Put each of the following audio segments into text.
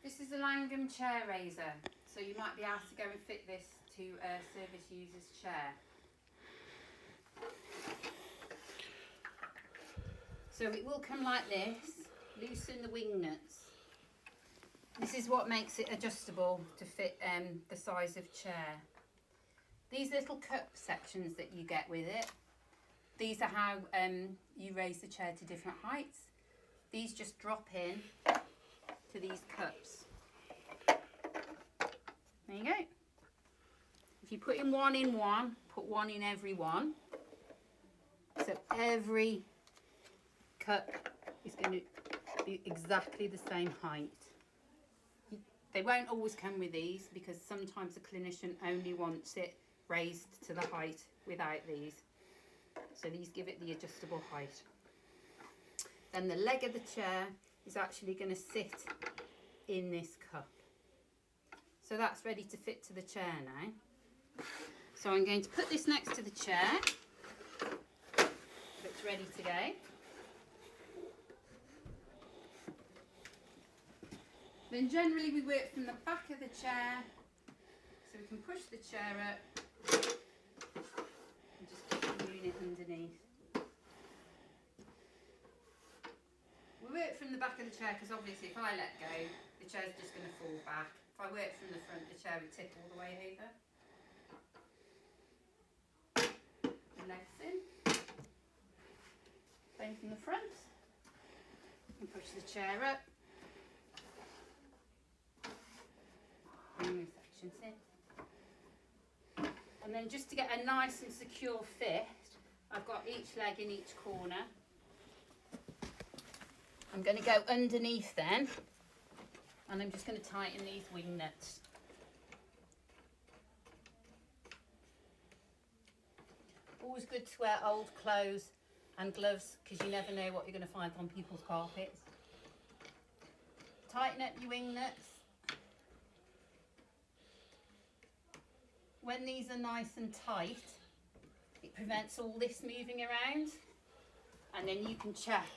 This is a Langham chair raiser, so you might be asked to go and fit this to a service user's chair. So it will come like this, loosen the wing nuts. This is what makes it adjustable to fit the size of chair. These little cup sections that you get with it, these are how you raise the chair to different heights. These just drop in to these cups. There you go. If you put in one, put one in every one. So every cup is going to be exactly the same height. They won't always come with these because sometimes the clinician only wants it raised to the height without these. So these give it the adjustable height. Then the leg of the chair is actually going to sit in this cup. So that's ready to fit to the chair now. So I'm going to put this next to the chair. It's ready to go. Then generally we work from the back of the chair, so we can push the chair up and just keep the unit underneath. We work from the back of the chair because obviously if I let go, the chair's just going to fall back. If I work from the front, the chair would tip all the way over. The legs in. Same from the front. And push the chair up. Bring these sections in. And then just to get a nice and secure fit, I've got each leg in each corner. I'm going to go underneath then, and I'm just going to tighten these wing nuts. Always good to wear old clothes and gloves because you never know what you're going to find on people's carpets. Tighten up your wing nuts. When these are nice and tight, it prevents all this moving around, and then you can check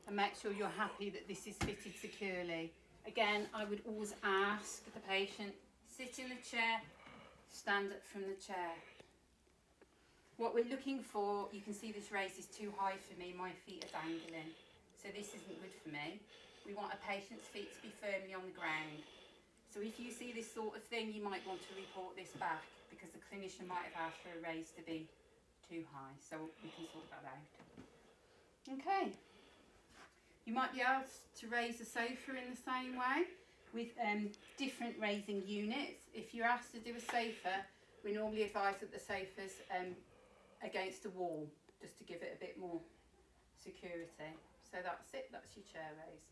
and make sure you're happy that this is fitted securely. Again, I would always ask the patient, sit in the chair, stand up from the chair. What we're looking for, you can see this raise is too high for me, my feet are dangling. So this isn't good for me. We want a patient's feet to be firmly on the ground. So if you see this sort of thing, you might want to report this back because the clinician might have asked for a raise to be too high. So we can sort that out. Okay. You might be able to raise a sofa in the same way with different raising units. If you're asked to do a sofa, we normally advise that the sofa's against a wall, just to give it a bit more security. So that's it, that's your chair raise.